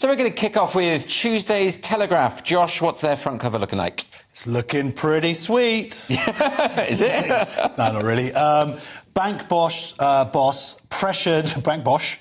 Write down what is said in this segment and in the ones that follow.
So we're going to kick off with Tuesday's Telegraph. Josh, what's their front cover looking like? It's looking pretty sweet. Is it? No, not really. Bank boss pressured. Bank Bosch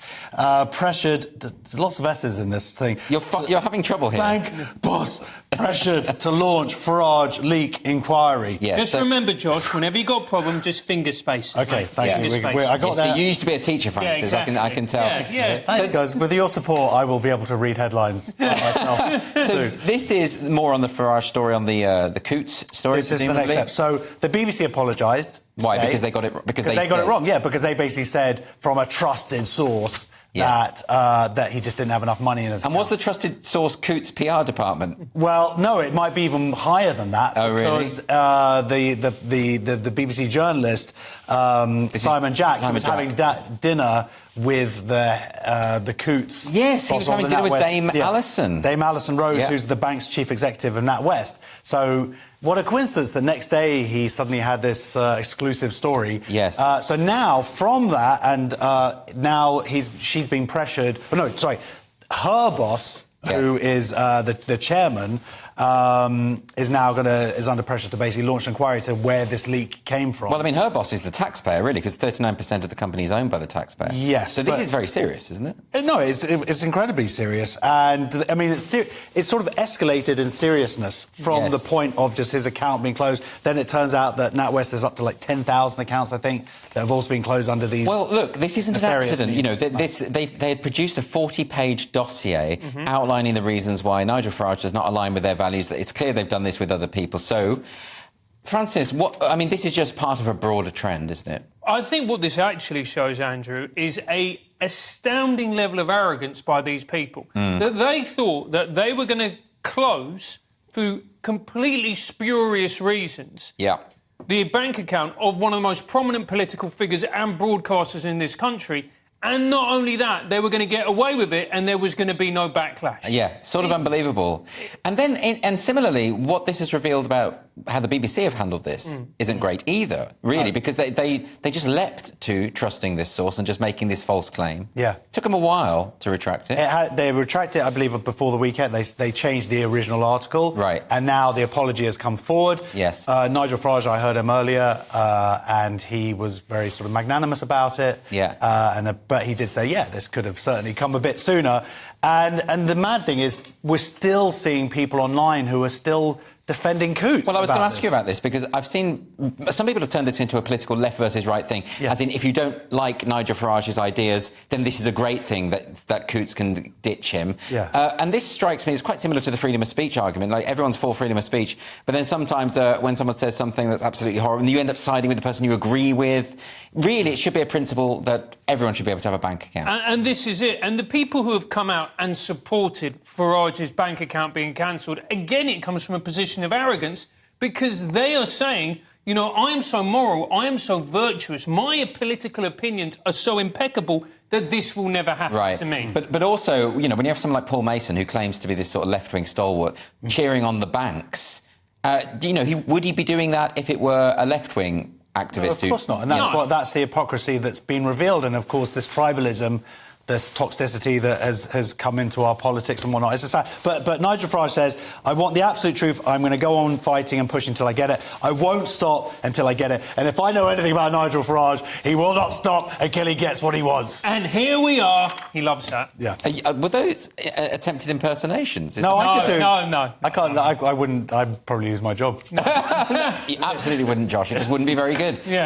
pressured. There's lots of S's in this thing. You're having trouble here. Bank boss pressured to launch Farage leak inquiry. Yeah, just remember, Josh, whenever you got a problem, just finger space. Okay, thank you. I got yes, that. You used to be a teacher, Francis. Yeah, exactly. I can tell. Yeah. Thanks, guys. With your support, I will be able to read headlines myself So soon. this is more on the Farage story, on the Coots story. This is the next step. So the BBC apologised. Why? Today, Because they got it. Because they got it wrong. Yeah, because they basically said from a trusted source that he just didn't have enough money in his account. And what's the trusted source Coots PR department? Well, no, it might be even higher than that. Oh, really? Because the BBC journalist Simon Jack was having dinner with the Coots. Yes, he was having dinner with Dame Alison. Dame Alison Rose, who's the bank's chief executive of NatWest. So what a coincidence. The next day he suddenly had this exclusive story. Yes. So now from that, and now she's been pressured. Oh, no, sorry. Her boss, who is the chairman, is now is under pressure to basically launch an inquiry to where this leak came from. Well, I mean, her boss is the taxpayer, really, because 39% of the company is owned by the taxpayer. Yes. So this is very serious, isn't it? No, it's incredibly serious, and I mean it's sort of escalated in seriousness from the point of just his account being closed. Then it turns out that NatWest is up to like 10,000 accounts, I think, that have also been closed under these. Well, look, this isn't an accident. You know, they had produced a 40-page dossier outlining the reasons why Nigel Farage does not align with their values. It's clear they've done this with other people. So, Francis, this is just part of a broader trend, isn't it? I think what this actually shows, Andrew, is an astounding level of arrogance by these people. That they thought that they were going to close, through completely spurious reasons, the bank account of one of the most prominent political figures and broadcasters in this country. And not only that, they were going to get away with it and there was going to be no backlash. Yeah, sort of unbelievable. And then, and similarly, what this has revealed about how the BBC have handled this isn't great either, really, because they just leapt to trusting this source and just making this false claim. Yeah. Took them a while to retract it. They retracted it, I believe, before the weekend. They changed the original article. Right. And now the apology has come forward. Yes. Nigel Farage, I heard him earlier, and he was very sort of magnanimous about it. Yeah. But he did say, this could have certainly come a bit sooner. And the mad thing is, we're still seeing people online who are still defending Coots. Well, I was going to ask you about this because I've seen some people have turned this into a political left versus right thing. As in, if you don't like Nigel Farage's ideas, then this is a great thing that Coots can ditch him. And this strikes me as quite similar to the freedom of speech argument. Like, everyone's for freedom of speech, but then sometimes when someone says something that's absolutely horrible, and you end up siding with the person you agree with. Really, it should be a principle that everyone should be able to have a bank account. And this is it. And the people who have come out and supported Farage's bank account being cancelled, again, it comes from a position of arrogance, because they are saying, you know, I am so moral, I am so virtuous, my political opinions are so impeccable that this will never happen to me. But also, you know, when you have someone like Paul Mason, who claims to be this sort of left-wing stalwart, cheering on the banks, would he be doing that if it were a left-wing activist? No, of course not. And that's the hypocrisy that's been revealed. And, of course, this tribalism, this toxicity that has come into our politics and whatnot. It's sad. But Nigel Farage says, I want the absolute truth. I'm going to go on fighting and pushing until I get it. I won't stop until I get it. And if I know anything about Nigel Farage, he will not stop until he gets what he wants. And here we are. He loves that. Yeah. Were those attempted impersonations? No, I could do. No. I can't. I wouldn't. I'd probably lose my job. You absolutely wouldn't, Josh. It just wouldn't be very good. Yeah.